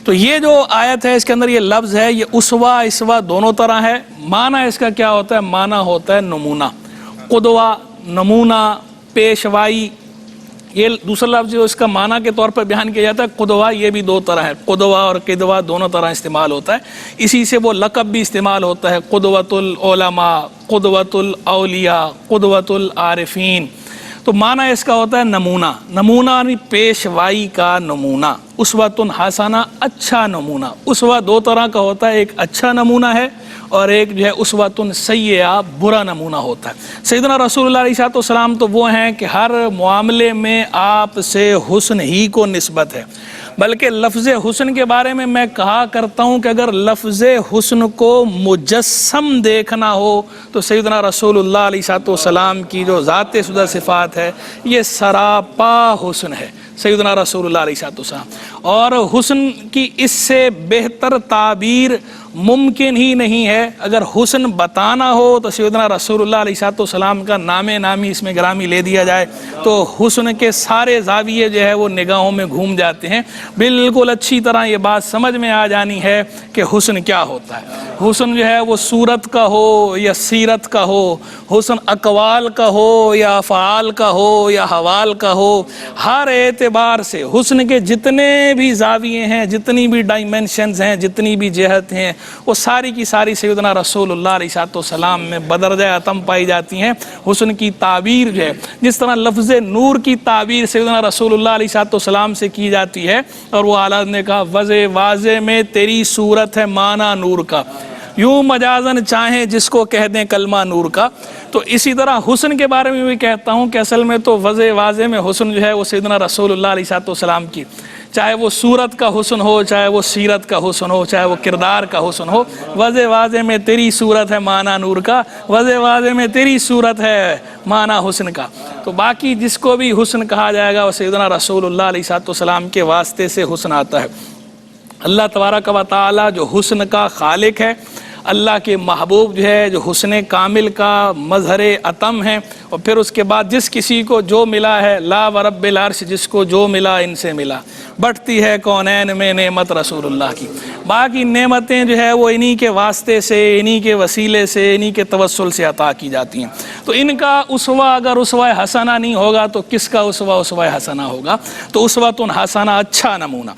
تو یہ جو آیت ہے اس کے اندر یہ لفظ ہے، یہ اسوا اسوا دونوں طرح ہے۔ معنی اس کا کیا ہوتا ہے؟ معنی ہوتا ہے نمونہ، قدوہ، نمونہ، پیشوائی۔ یہ دوسرا لفظ جو اس کا معنی کے طور پر بیان کیا جاتا ہے قدوہ، یہ بھی دو طرح ہے، قدوہ اور قدوہ دونوں طرح استعمال ہوتا ہے۔ اسی سے وہ لقب بھی استعمال ہوتا ہے، قدوۃ العلماء، قدوۃ الاولیاء، قدوۃ العارفین۔ تو معنی اس کا ہوتا ہے نمونہ، نمونہ یعنی پیشوائی کا نمونہ، اسوۃ حسنہ اچھا نمونہ۔ اسوہ دو طرح کا ہوتا ہے، ایک اچھا نمونہ ہے اور ایک جو ہے اسوۃ سیئہ برا نمونہ ہوتا ہے۔ سیدنا رسول اللہ علیہ السلام تو وہ ہیں کہ ہر معاملے میں آپ سے حسن ہی کو نسبت ہے، بلکہ لفظ حسن کے بارے میں میں کہا کرتا ہوں کہ اگر لفظ حسن کو مجسم دیکھنا ہو تو سیدنا رسول اللہ علیہ السلام کی جو ذات شدہ صفات ہے یہ سراپا حسن ہے، سیدنا رسول اللہ علیہ السلام۔ اور حسن کی اس سے بہتر تعبیر ممکن ہی نہیں ہے۔ اگر حسن بتانا ہو تو سیدنا رسول اللہ علیہ السلام کا نام نامی اس میں گرامی لے دیا جائے تو حسن کے سارے زاویے جو ہے وہ نگاہوں میں گھوم جاتے ہیں۔ بالکل اچھی طرح یہ بات سمجھ میں آ جانی ہے کہ حسن کیا ہوتا ہے۔ حسن جو ہے وہ صورت کا ہو یا سیرت کا ہو، حسن اقوال کا ہو یا افعال کا ہو یا حوال کا ہو، ہر اعتبار سے حسن کے جتنے بھی زاویے ہیں، جتنی بھی ڈائمینشنز ہیں، جتنی بھی جہت ہیں، وہ ساری کی ساری سیدنا رسول اللہ علیہ السلام میں بدرجہ اتم پائی جاتی ہیں۔ حسن کی تعبیر جو ہے، جس طرح لفظ نور کی تعبیر سیدنا رسول اللہ علیہ السلام سے کی جاتی ہے، اور وہ اعلیٰ نے کہا واضح میں تیری صورت ہے معنی نور کا، یوں مجازن چاہیں جس کو کہہ دیں کلمہ نور کا۔ تو اسی طرح حسن کے بارے میں بھی کہتا ہوں کہ اصل میں تو واضح میں حسن جو ہے وہ سیدنا رسول اللہ علیہ السلام کی، چاہے وہ صورت کا حسن ہو، چاہے وہ سیرت کا حسن ہو، چاہے وہ کردار کا حسن ہو، واضح میں تیری صورت ہے معنی نور کا، واضح میں تیری صورت ہے معنی حسن کا۔ تو باقی جس کو بھی حسن کہا جائے گا وہ سیدنا رسول اللہ علیہ السلام کے واسطے سے حسن آتا ہے۔ اللہ تبارک و تعالی جو حسن کا خالق ہے، اللہ کے محبوب جو ہے، جو حسن کامل کا مظہر اتم ہے، اور پھر اس کے بعد جس کسی کو جو ملا ہے، لا ورب العرش، جس کو جو ملا ان سے ملا، بٹتی ہے کونین میں نعمت رسول اللہ کی۔ باقی نعمتیں جو ہے وہ انہی کے واسطے سے، انہی کے وسیلے سے، انہی کے توسل سے عطا کی جاتی ہیں۔ تو ان کا اسوہ اگر اسوہ حسنہ نہیں ہوگا تو کس کا اسوہ حسنہ ہوگا؟ تو اسوۃ حسنہ اچھا نمونہ۔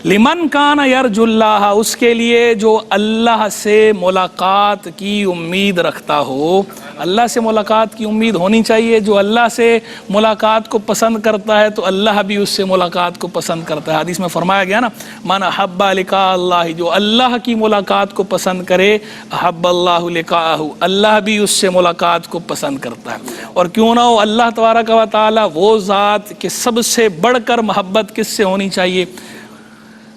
لمن کان یرجو اللہ، اس کے لیے جو اللہ سے ملاقات کی امید رکھتا ہو۔ اللہ سے ملاقات کی امید ہونی چاہیے۔ جو اللہ سے ملاقات کو پسند کرتا ہے تو اللہ بھی اس سے ملاقات کو پسند کرتا ہے۔ حدیث میں فرمایا گیا نا، من احب لقاء اللہ، جو اللہ کی ملاقات کو پسند کرے، احب اللہ لقاءہ، اللہ بھی اس سے ملاقات کو پسند کرتا ہے۔ اور کیوں نہ ہو، اللہ تبارک و تعالی وہ ذات کہ سب سے بڑھ کر محبت کس سے ہونی چاہیے؟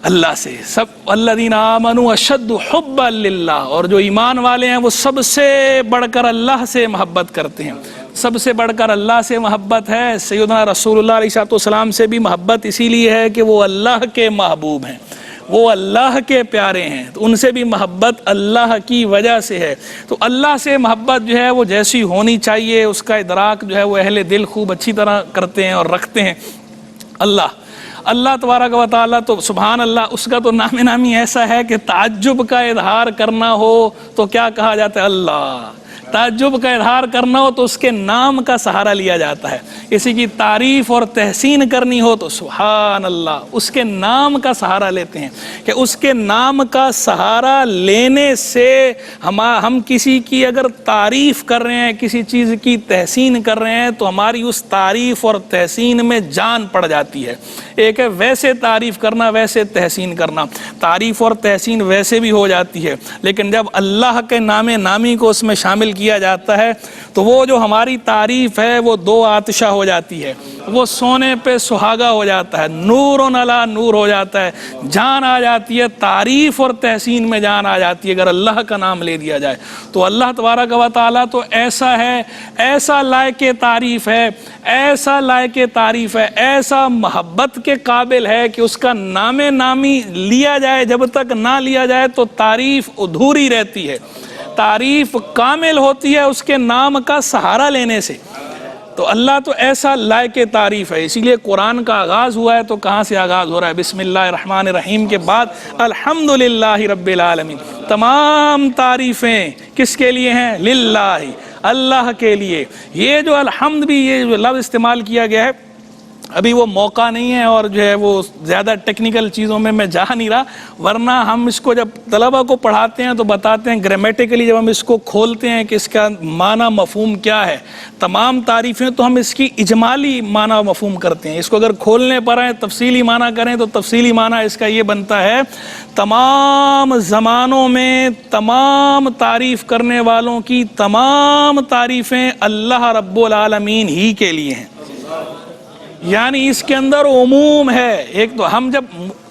اللہ سے۔ سب الذین آمنوا اشد حبا للہ، اور جو ایمان والے ہیں وہ سب سے بڑھ کر اللہ سے محبت کرتے ہیں۔ سب سے بڑھ کر اللہ سے محبت ہے۔ سیدنا رسول اللہ علیہ السلام سے بھی محبت اسی لیے ہے کہ وہ اللہ کے محبوب ہیں، وہ اللہ کے پیارے ہیں، تو ان سے بھی محبت اللہ کی وجہ سے ہے۔ تو اللہ سے محبت جو ہے وہ جیسی ہونی چاہیے، اس کا ادراک جو ہے وہ اہل دل خوب اچھی طرح کرتے ہیں اور رکھتے ہیں۔ اللہ تبارک و تعالیٰ تو سبحان اللہ، اس کا تو نام نامی ایسا ہے کہ تعجب کا اظہار کرنا ہو تو کیا کہا جاتا ہے؟ اللہ۔ تعجب کا اظہار کرنا ہو تو اس کے نام کا سہارا لیا جاتا ہے۔ کسی کی تعریف اور تحسین کرنی ہو تو سبحان اللہ، اس کے نام کا سہارا لیتے ہیں کہ اس کے نام کا سہارا لینے سے ہم کسی کی اگر تعریف کر رہے ہیں، کسی چیز کی تحسین کر رہے ہیں تو ہماری اس تعریف اور تحسین میں جان پڑ جاتی ہے۔ ایک ہے ویسے تعریف کرنا، ویسے تحسین کرنا، تعریف اور تحسین ویسے بھی ہو جاتی ہے، لیکن جب اللہ کے نام نامی کو اس میں شامل کیا جاتا ہے تو وہ جو ہماری تعریف ہے وہ دو آتشہ ہو جاتی ہے، وہ سونے پہ سہاگا ہو جاتا ہے، نور علی نور ہو جاتا ہے، جان آ جاتی ہے، تعریف اور تحسین میں جان آ جاتی ہے اگر اللہ کا نام لے دیا جائے۔ تو اللہ تبارک و تعالیٰ تو ایسا ہے، ایسا لائق تعریف ہے، ایسا لائق تعریف ہے، ایسا محبت کے قابل ہے کہ اس کا نام نامی لیا جائے، جب تک نہ لیا جائے تو تعریف ادھوری رہتی ہے۔ تعریف کامل ہوتی ہے اس کے نام کا سہارا لینے سے۔ تو اللہ تو ایسا لائق تعریف ہے، اسی لیے قرآن کا آغاز ہوا ہے تو کہاں سے آغاز ہو رہا ہے؟ بسم اللہ الرحمن الرحیم کے بعد الحمدللہ رب العالمین۔ تمام تعریفیں کس کے لیے ہیں؟ للہ، اللہ کے لیے۔ یہ جو الحمد بھی یہ جو لفظ استعمال کیا گیا ہے، ابھی وہ موقع نہیں ہے اور جو ہے وہ زیادہ ٹیکنیکل چیزوں میں جا نہیں رہا، ورنہ ہم اس کو جب طلبہ کو پڑھاتے ہیں تو بتاتے ہیں گرامیٹیکلی، جب ہم اس کو کھولتے ہیں کہ اس کا معنی مفہوم کیا ہے، تمام تعریفیں تو ہم اس کی اجمالی معنی مفہوم کرتے ہیں، اس کو اگر کھولنے پر آئیں تفصیلی معنی کریں تو تفصیلی معنی اس کا یہ بنتا ہے تمام زمانوں میں تمام تعریف کرنے والوں کی تمام تعریفیں اللہ رب العالمین ہی کے لیے ہیں۔ یعنی اس کے اندر عموم ہے، ایک تو ہم جب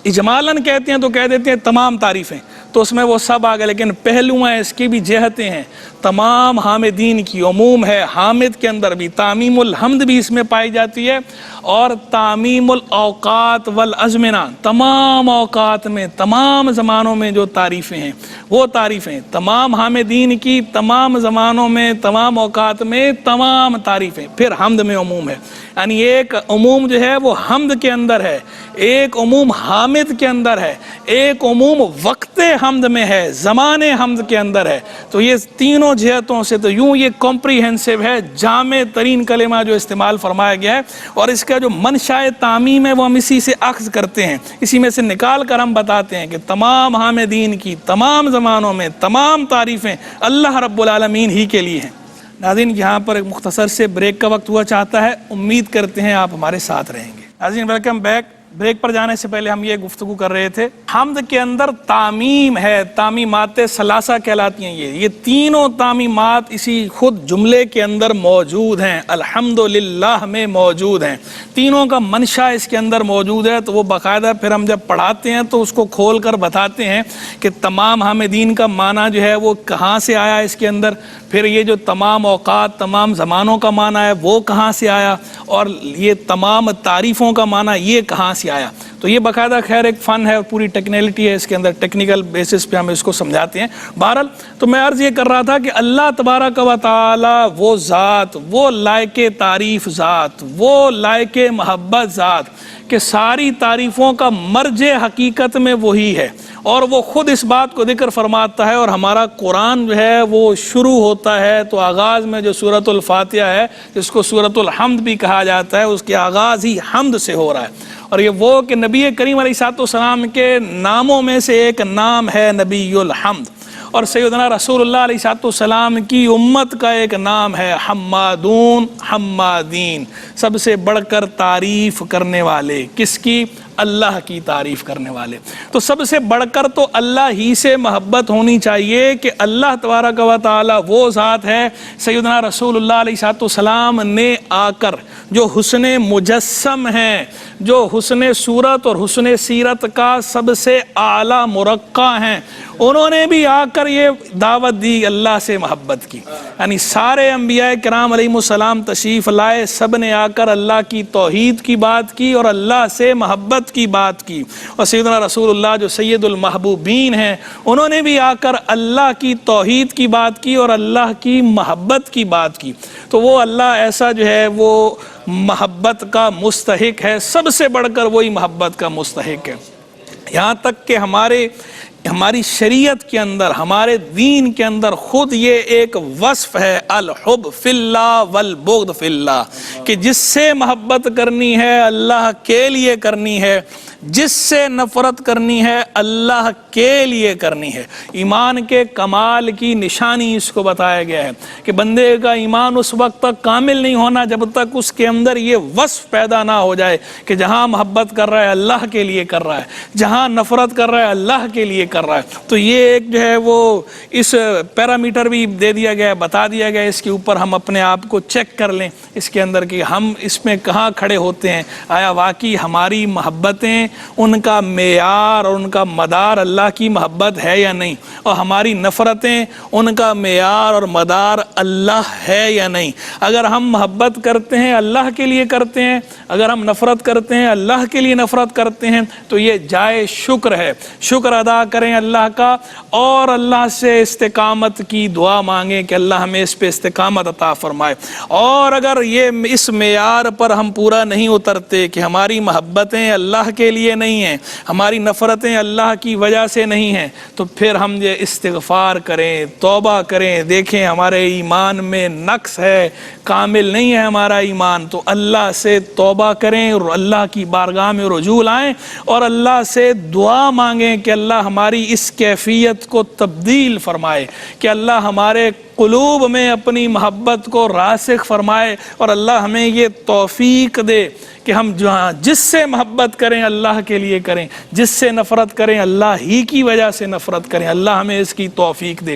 اجمالاً کہتے ہیں تو کہہ دیتے ہیں تمام تعریفیں، تو اس میں وہ سب آ گئے، لیکن پہلو ہیں اس کی بھی جہتیں ہیں، تمام حامدین کی عموم ہے۔ حامد کے اندر بھی تعمیم الحمد بھی اس میں پائی جاتی ہے، اور تعمیم الاوقات والازمنہ، تمام اوقات میں تمام زمانوں میں جو تعریفیں ہیں وہ تعریفیں، تمام حامدین کی تمام زمانوں میں تمام اوقات میں تمام تعریفیں۔ پھر حمد میں عموم ہے، یعنی ایک عموم جو ہے وہ حمد کے اندر ہے، ایک عموم حامد کے اندر ہے، ایک عموم وقت حمد میں ہے، زمان حمد کے اندر ہے۔ تو یہ تینوں جہتوں سے تو یوں یہ کمپریہنسو ہے، جامع ترین کلمہ جو استعمال فرمایا گیا ہے، اور اس کا جو منشاء تعمیم ہے وہ ہم اسی سے اخذ کرتے ہیں، اسی میں سے نکال کر ہم بتاتے ہیں کہ تمام حامدین کی تمام زمانوں میں تمام تعریفیں اللہ رب العالمین ہی کے لیے ہیں۔ ناظرین، یہاں پر ایک مختصر سے بریک کا وقت ہوا چاہتا ہے، امید کرتے ہیں آپ ہمارے ساتھ رہیں گے۔ ناظرین ویلکم بیک۔ بریک پر جانے سے پہلے ہم یہ گفتگو کر رہے تھے، حمد کے اندر تعمیم ہے، تعمیمات ثلاثہ کہلاتی ہیں، یہ تینوں تعمیمات اسی خود جملے کے اندر موجود ہیں، الحمدللہ میں موجود ہیں، تینوں کا منشا اس کے اندر موجود ہے۔ تو وہ باقاعدہ پھر ہم جب پڑھاتے ہیں تو اس کو کھول کر بتاتے ہیں کہ تمام حامدین کا معنی جو ہے وہ کہاں سے آیا اس کے اندر، پھر یہ جو تمام اوقات تمام زمانوں کا معنی ہے وہ کہاں سے آیا، اور یہ تمام تعریفوں کا معنی یہ کہاں سے آیا۔ تو یہ باقاعدہ خیر ایک فن ہے اور پوری ٹیکنیلٹی ہے اس کے اندر، ٹیکنیکل بیسس پہ ہم اس کو سمجھاتے ہیں۔ بہرحال تو میں عرض یہ کر رہا تھا کہ اللہ تبارک و تعالی وہ ذات، وہ لائق تعریف ذات، وہ لائق محبت ذات کہ ساری تعریفوں کا مرجع حقیقت میں وہی ہے، اور وہ خود اس بات کو ذکر فرماتا ہے، اور ہمارا قرآن جو ہے وہ شروع ہوتا ہے تو آغاز میں جو سورۃ الفاتحہ ہے جس کو سورۃ الحمد بھی کہا جاتا ہے، اس کے آغاز ہی حمد سے ہو رہا ہے، اور یہ وہ کہ نبی کریم علیہ السلام کے ناموں میں سے ایک نام ہے نبی الحمد، اور سیدنا رسول اللہ علیہ السلام کی امت کا ایک نام ہے حمادون حمادین، سب سے بڑھ کر تعریف کرنے والے، کس کی؟ اللہ کی تعریف کرنے والے۔ تو سب سے بڑھ کر تو اللہ ہی سے محبت ہونی چاہیے کہ اللہ تبارک و تعالی وہ ذات ہے، سیدنا رسول اللہ علیہ السلام نے آ کر جو حسن مجسم ہیں، جو حسن صورت اور حسن سیرت کا سب سے اعلیٰ مرقع ہیں، انہوں نے بھی آ کر یہ دعوت دی اللہ سے محبت کی۔ یعنی سارے انبیاء کرام علیہ السلام تشریف لائے، سب نے آ کر اللہ کی توحید کی بات کی اور اللہ سے محبت کی بات کی، اور سیدنا رسول اللہ جو سید المحبوبین ہیں انہوں نے بھی آ کر اللہ کی توحید کی بات کی اور اللہ کی محبت کی بات کی۔ تو وہ اللہ ایسا جو ہے وہ محبت کا مستحق ہے، سب سے بڑھ کر وہی محبت کا مستحق ہے، یہاں تک کہ ہماری شریعت کے اندر، ہمارے دین کے اندر خود یہ ایک وصف ہے، الحب فی اللہ والبغض فی اللہ، کہ جس سے محبت کرنی ہے اللہ کے لیے کرنی ہے، جس سے نفرت کرنی ہے اللہ کے لیے کرنی ہے۔ ایمان کے کمال کی نشانی اس کو بتایا گیا ہے کہ بندے کا ایمان اس وقت تک کامل نہیں ہونا جب تک اس کے اندر یہ وصف پیدا نہ ہو جائے کہ جہاں محبت کر رہا ہے اللہ کے لیے کر رہا ہے، جہاں نفرت کر رہا ہے اللہ کے لیے کر رہا ہے۔ تو یہ ایک جو ہے وہ اس پیرامیٹر بھی دے دیا گیا ہے، بتا دیا گیا ہے، اس کے اوپر ہم اپنے آپ کو چیک کر لیں اس کے اندر کہ ہم اس میں کہاں کھڑے ہوتے ہیں، آیا واقعی ہماری محبتیں ان کا معیار اور ان کا مدار اللہ کی محبت ہے یا نہیں، اور ہماری نفرتیں ان کا معیار اور مدار اللہ ہے یا نہیں۔ اگر ہم محبت کرتے ہیں اللہ کے لیے کرتے ہیں، اگر ہم نفرت کرتے ہیں اللہ کے لیے نفرت کرتے ہیں، تو یہ جائے شکر ہے۔ شکر ادا کریں اللہ کا اور اللہ سے استقامت کی دعا مانگیں کہ اللہ ہمیں اس پہ استقامت عطا فرمائے۔ اور اگر یہ اس معیار پر ہم پورا نہیں اترتے کہ ہماری محبتیں اللہ کے لیے نہیں ہیں، ہماری نفرتیں اللہ کی وجہ سے نہیں ہیں، تو پھر ہم یہ استغفار کریں، توبہ کریں، دیکھیں ہمارے ایمان میں نقص ہے، کامل نہیں ہے ہمارا ایمان، تو اللہ سے توبہ کریں اور اللہ کی بارگاہ میں رجوع لائیں اور اللہ سے دعا مانگیں کہ اللہ ہماری اس کیفیت کو تبدیل فرمائے، کہ اللہ ہمارے قلوب میں اپنی محبت کو راسخ فرمائے، اور اللہ ہمیں یہ توفیق دے کہ ہم جس سے محبت کریں اللہ کے لیے کریں، جس سے نفرت کریں اللہ ہی کی وجہ سے نفرت کریں۔ اللہ ہمیں اس کی توفیق دے۔